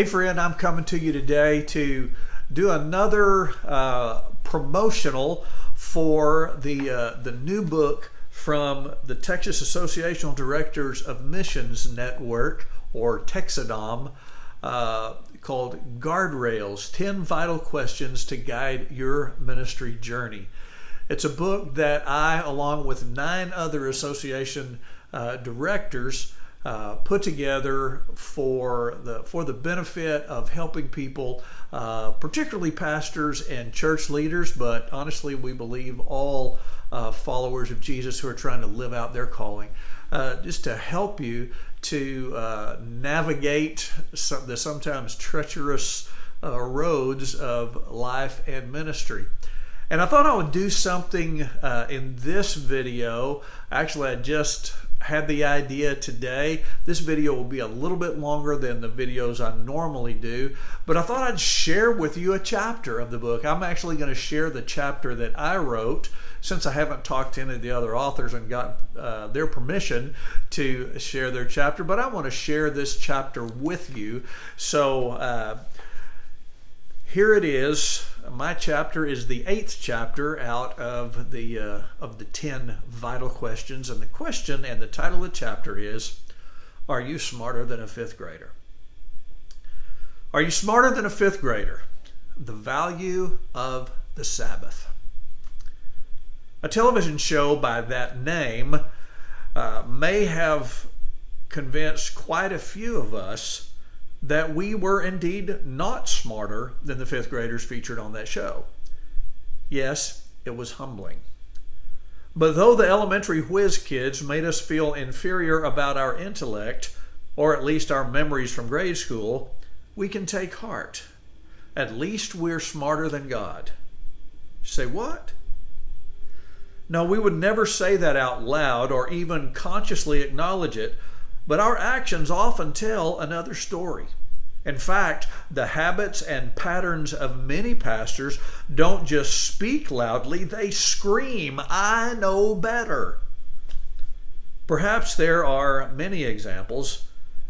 Hey friend, I'm coming to you today to do another promotional for the new book from the Texas Associational Directors of Missions Network, or Texadom, called Guardrails, 10 Vital Questions to Guide Your Ministry Journey. It's a book that I, along with 9 other association directors, put together for the benefit of helping people, particularly pastors and church leaders, but honestly we believe all followers of Jesus who are trying to live out their calling, just to help you to navigate the sometimes treacherous roads of life and ministry. And I thought I would do something in this video. Actually, I just had the idea today. This video will be a little bit longer than the videos I normally do, but I thought I'd share with you a chapter of the book. I'm actually going to share the chapter that I wrote, since I haven't talked to any of the other authors and got their permission to share their chapter, but I want to share this chapter with you. So here it is. My chapter is the 8th chapter out of the 10 vital questions, and the question and the title of the chapter is, are you smarter than a 5th grader? Are you smarter than a 5th grader? The value of the Sabbath. A television show by that name may have convinced quite a few of us that we were indeed not smarter than the 5th graders featured on that show. Yes, it was humbling. But though the elementary whiz kids made us feel inferior about our intellect, or at least our memories from grade school, we can take heart. At least we're smarter than God. Say what? No, we would never say that out loud or even consciously acknowledge it, but our actions often tell another story. In fact, the habits and patterns of many pastors don't just speak loudly, they scream, "I know better." Perhaps there are many examples,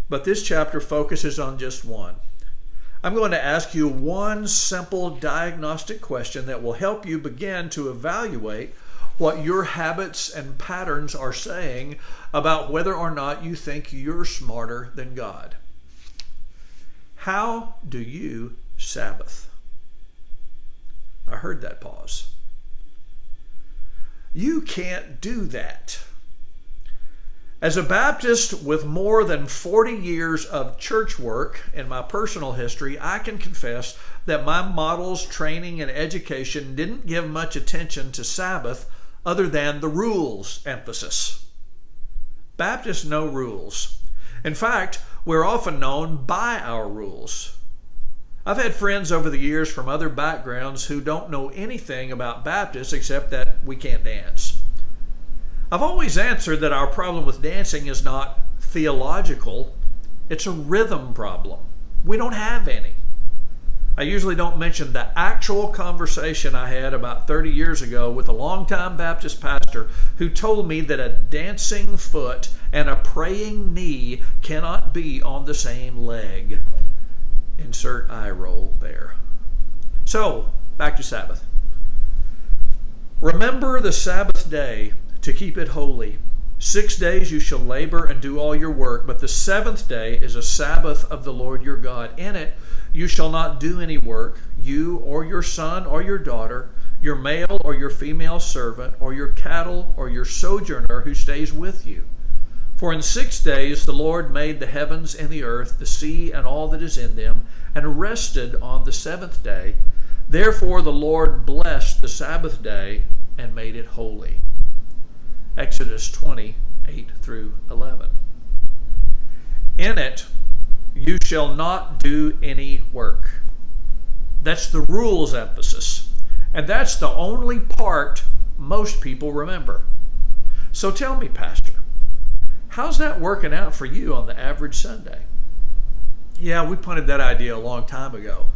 but this chapter focuses on just one. I'm going to ask you one simple diagnostic question that will help you begin to evaluate what your habits and patterns are saying about whether or not you think you're smarter than God. How do you Sabbath? I heard that pause. You can't do that. As a Baptist with more than 40 years of church work in my personal history, I can confess that my models, training, and education didn't give much attention to Sabbath other than the rules emphasis. Baptists know rules. In fact, we're often known by our rules. I've had friends over the years from other backgrounds who don't know anything about Baptists except that we can't dance. I've always answered that our problem with dancing is not theological, it's a rhythm problem. We don't have any. I usually don't mention the actual conversation I had about 30 years ago with a longtime Baptist pastor who told me that a dancing foot and a praying knee cannot be on the same leg. Insert eye roll there. So, back to Sabbath. Remember the Sabbath day to keep it holy. 6 days you shall labor and do all your work, but the 7th day is a Sabbath of the Lord your God. In it you shall not do any work, you or your son or your daughter, your male or your female servant, or your cattle or your sojourner who stays with you. For in 6 days the Lord made the heavens and the earth, the sea and all that is in them, and rested on the 7th day. Therefore the Lord blessed the Sabbath day and made it holy. Exodus 20:8 through 11. In it you shall not do any work. That's the rules emphasis. And that's the only part most people remember. So tell me, Pastor, how's that working out for you on the average Sunday? Yeah, we punted that idea a long time ago.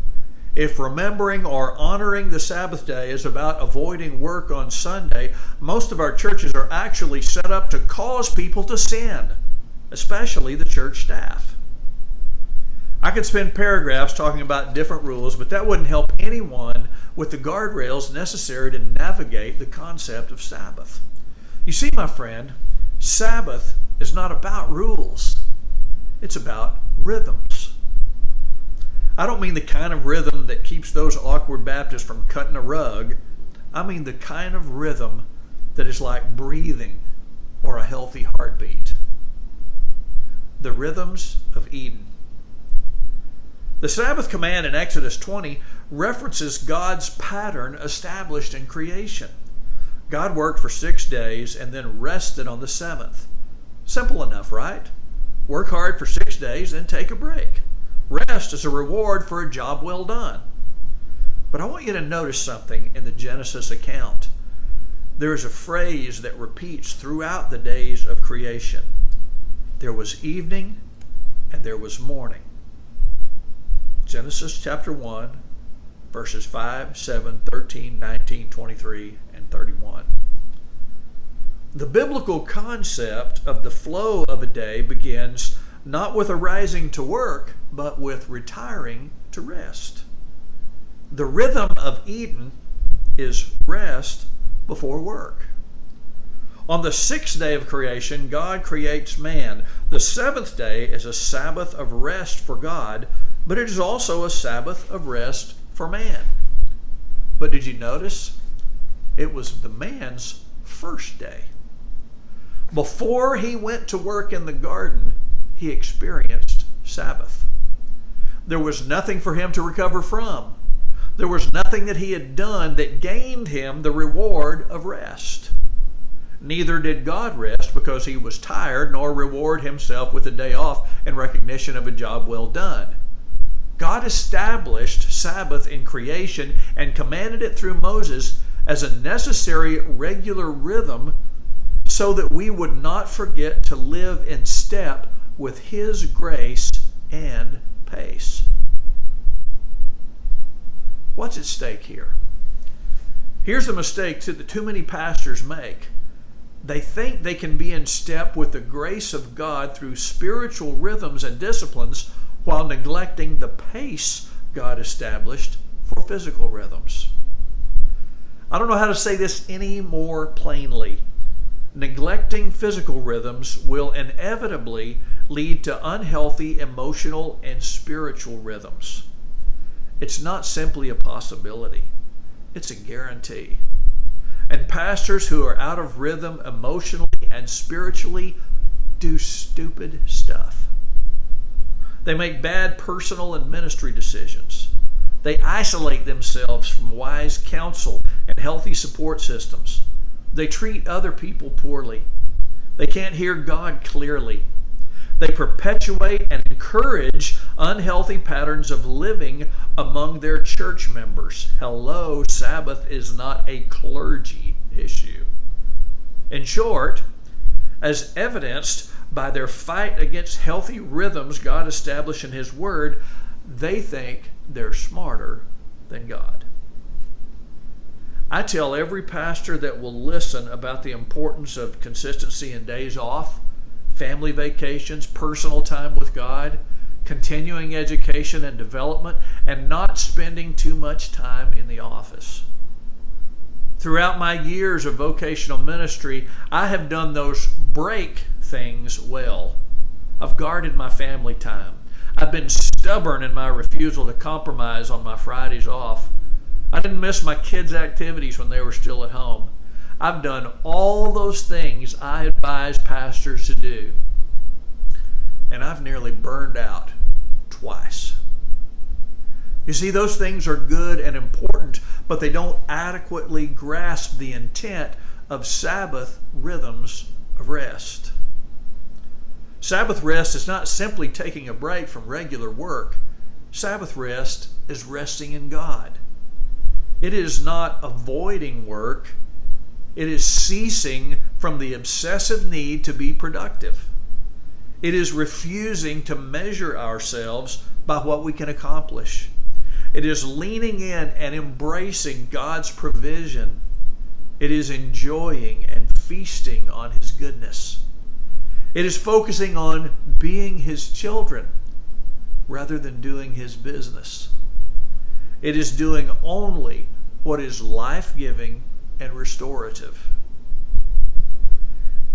If remembering or honoring the Sabbath day is about avoiding work on Sunday, most of our churches are actually set up to cause people to sin, especially the church staff. I could spend paragraphs talking about different rules, but that wouldn't help anyone with the guardrails necessary to navigate the concept of Sabbath. You see, my friend, Sabbath is not about rules. It's about rhythms. I don't mean the kind of rhythm that keeps those awkward Baptists from cutting a rug. I mean the kind of rhythm that is like breathing or a healthy heartbeat. The rhythms of Eden. The Sabbath command in Exodus 20 references God's pattern established in creation. God worked for 6 days and then rested on the seventh. Simple enough, right? Work hard for 6 days, then take a break. Rest is a reward for a job well done. But I want you to notice something in the Genesis account. There is a phrase that repeats throughout the days of creation. There was evening and there was morning. Genesis chapter 1, verses 5, 7, 13, 19, 23, and 31. The biblical concept of the flow of a day begins not with arising to work, but with retiring to rest. The rhythm of Eden is rest before work. On the 6th day of creation, God creates man. The 7th day is a Sabbath of rest for God, but it is also a Sabbath of rest for man. But did you notice? It was the man's first day. Before he went to work in the garden, he experienced Sabbath. There was nothing for him to recover from. There was nothing that he had done that gained him the reward of rest. Neither did God rest because he was tired, nor reward himself with a day off in recognition of a job well done. God established Sabbath in creation and commanded it through Moses as a necessary regular rhythm so that we would not forget to live in step with his grace and pace. What's at stake here? Here's the mistake that too many pastors make. They think they can be in step with the grace of God through spiritual rhythms and disciplines while neglecting the pace God established for physical rhythms. I don't know how to say this any more plainly. Neglecting physical rhythms will inevitably lead to unhealthy emotional and spiritual rhythms. It's not simply a possibility, it's a guarantee. And pastors who are out of rhythm emotionally and spiritually do stupid stuff. They make bad personal and ministry decisions. They isolate themselves from wise counsel and healthy support systems. They treat other people poorly. They can't hear God clearly. They perpetuate and encourage unhealthy patterns of living among their church members. Hello, Sabbath is not a clergy issue. In short, as evidenced by their fight against healthy rhythms God established in His Word, they think they're smarter than God. I tell every pastor that will listen about the importance of consistency in days off, family vacations, personal time with God, continuing education and development, and not spending too much time in the office. Throughout my years of vocational ministry, I have done those break things well. I've guarded my family time. I've been stubborn in my refusal to compromise on my Fridays off. I didn't miss my kids' activities when they were still at home. I've done all those things I advise pastors to do. And I've nearly burned out twice. You see, those things are good and important, but they don't adequately grasp the intent of Sabbath rhythms of rest. Sabbath rest is not simply taking a break from regular work. Sabbath rest is resting in God. It is not avoiding work. It is ceasing from the obsessive need to be productive. It is refusing to measure ourselves by what we can accomplish. It is leaning in and embracing God's provision. It is enjoying and feasting on His goodness. It is focusing on being His children. rather than doing his business. It is doing only what is life-giving and restorative.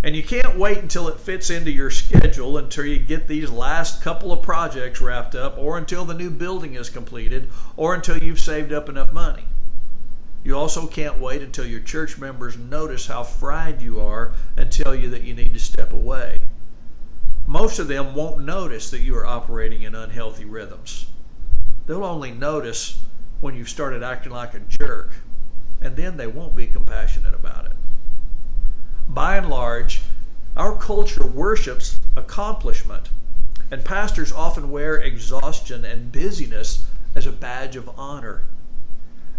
And you can't wait until it fits into your schedule, until you get these last couple of projects wrapped up, or until the new building is completed, or until you've saved up enough money. You also can't wait until your church members notice how fried you are and tell you that you need to step away. Most of them won't notice that you are operating in unhealthy rhythms. They'll only notice when you've started acting like a jerk, and then they won't be compassionate about it. By and large, our culture worships accomplishment, and pastors often wear exhaustion and busyness as a badge of honor.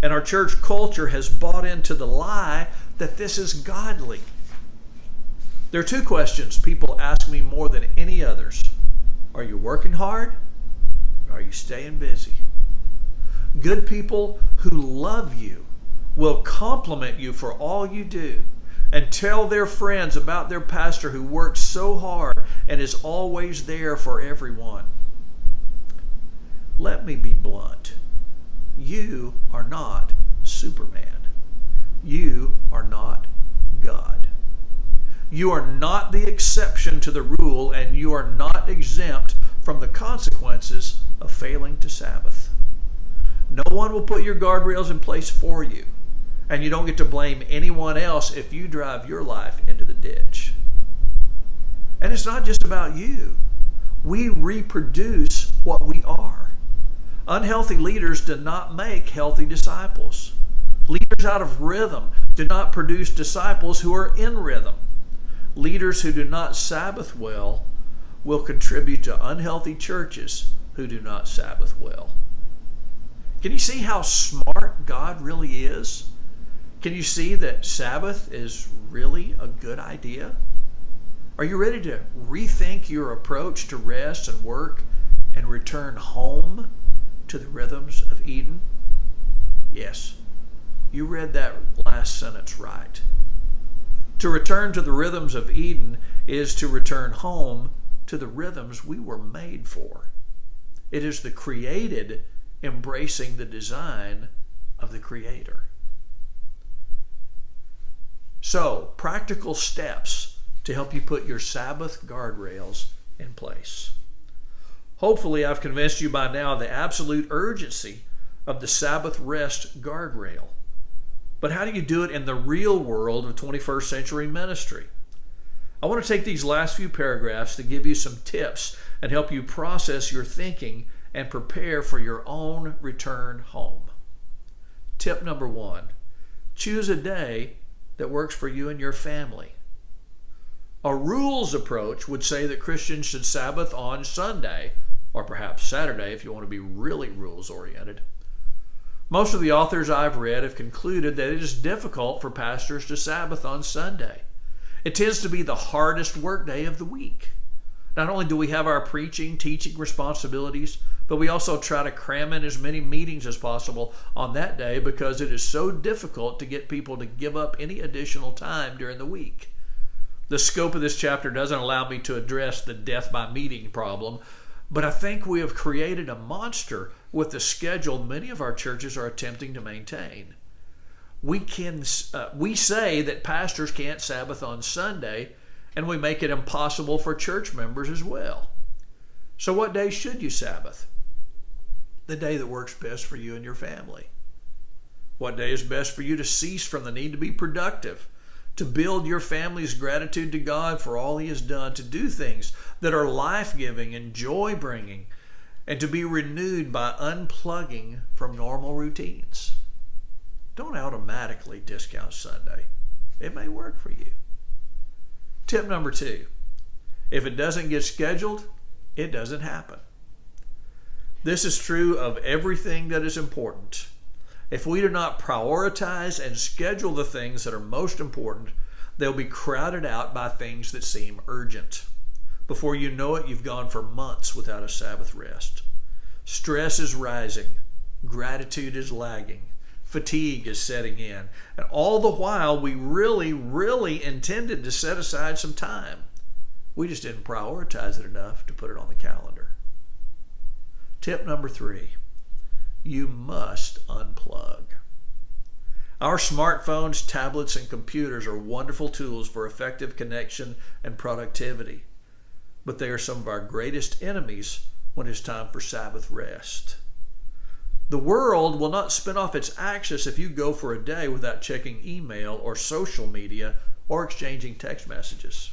And our church culture has bought into the lie that this is godly. There are two questions people ask me more than any others. Are you working hard? Or are you staying busy? Good people who love you will compliment you for all you do and tell their friends about their pastor who works so hard and is always there for everyone. Let me be blunt. You are not Superman. You are not God. You are not the exception to the rule, and you are not exempt from the consequences of failing to Sabbath. No one will put your guardrails in place for you, and you don't get to blame anyone else if you drive your life into the ditch. And it's not just about you. We reproduce what we are. Unhealthy leaders do not make healthy disciples. Leaders out of rhythm do not produce disciples who are in rhythm. Leaders who do not Sabbath well will contribute to unhealthy churches who do not Sabbath well. Can you see how smart God really is? Can you see that Sabbath is really a good idea? Are you ready to rethink your approach to rest and work and return home to the rhythms of Eden? Yes, you read that last sentence right. To return to the rhythms of Eden is to return home to the rhythms we were made for. It is the created embracing the design of the Creator. So, practical steps to help you put your Sabbath guardrails in place. Hopefully, I've convinced you by now the absolute urgency of the Sabbath Rest guardrail. But how do you do it in the real world of 21st century ministry? I want to take these last few paragraphs to give you some tips and help you process your thinking and prepare for your own return home. Tip number 1, choose a day that works for you and your family. A rules approach would say that Christians should Sabbath on Sunday, or perhaps Saturday if you want to be really rules oriented. Most of the authors I've read have concluded that it is difficult for pastors to Sabbath on Sunday. It tends to be the hardest work day of the week. Not only do we have our preaching, teaching responsibilities, but we also try to cram in as many meetings as possible on that day because it is so difficult to get people to give up any additional time during the week. The scope of this chapter doesn't allow me to address the death by meeting problem, but I think we have created a monster with the schedule many of our churches are attempting to maintain. We say that pastors can't Sabbath on Sunday, and we make it impossible for church members as well. So what day should you Sabbath? The day that works best for you and your family. What day is best for you to cease from the need to be productive, to build your family's gratitude to God for all He has done, to do things that are life-giving and joy-bringing, and to be renewed by unplugging from normal routines. Don't automatically discount Sunday. It may work for you. Tip number 2, if it doesn't get scheduled, it doesn't happen. This is true of everything that is important. If we do not prioritize and schedule the things that are most important, they'll be crowded out by things that seem urgent. Before you know it, you've gone for months without a Sabbath rest. Stress is rising. Gratitude is lagging. Fatigue is setting in. And all the while, we really intended to set aside some time. We just didn't prioritize it enough to put it on the calendar. Tip number 3, you must unplug. Our smartphones, tablets, and computers are wonderful tools for effective connection and productivity, but they are some of our greatest enemies when it's time for Sabbath rest. The world will not spin off its axis if you go for a day without checking email or social media or exchanging text messages.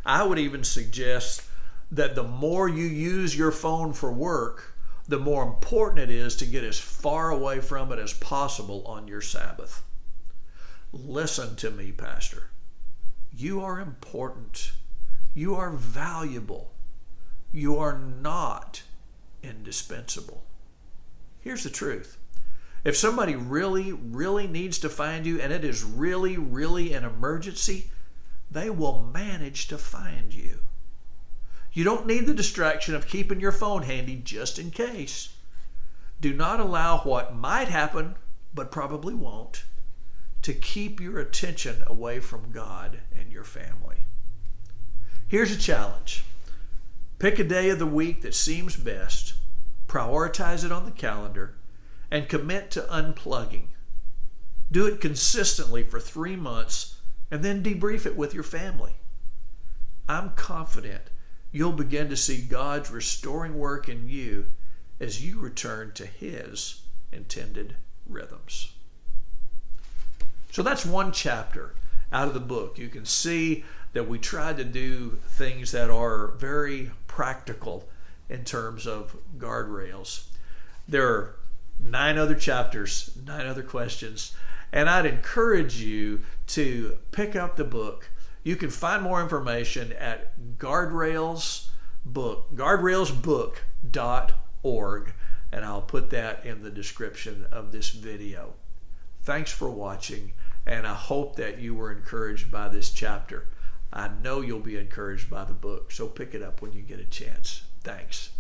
I would even suggest that the more you use your phone for work, the more important it is to get as far away from it as possible on your Sabbath. Listen to me, Pastor. You are important. You are valuable. You are not indispensable. Here's the truth. If somebody really, really needs to find you and it is really, really an emergency, they will manage to find you. You don't need the distraction of keeping your phone handy just in case. Do not allow what might happen, but probably won't, to keep your attention away from God and your family. Here's a challenge. Pick a day of the week that seems best, prioritize it on the calendar, and commit to unplugging. Do it consistently for 3 months and then debrief it with your family. I'm confident you'll begin to see God's restoring work in you as you return to His intended rhythms. So that's one chapter out of the book. You can see that we tried to do things that are very practical in terms of guardrails. There are 9 other chapters, 9 other questions, and I'd encourage you to pick up the book. You can find more information at guardrailsbook.org, and I'll put that in the description of this video. Thanks for watching, and I hope that you were encouraged by this chapter. I know you'll be encouraged by the book, so pick it up when you get a chance. Thanks.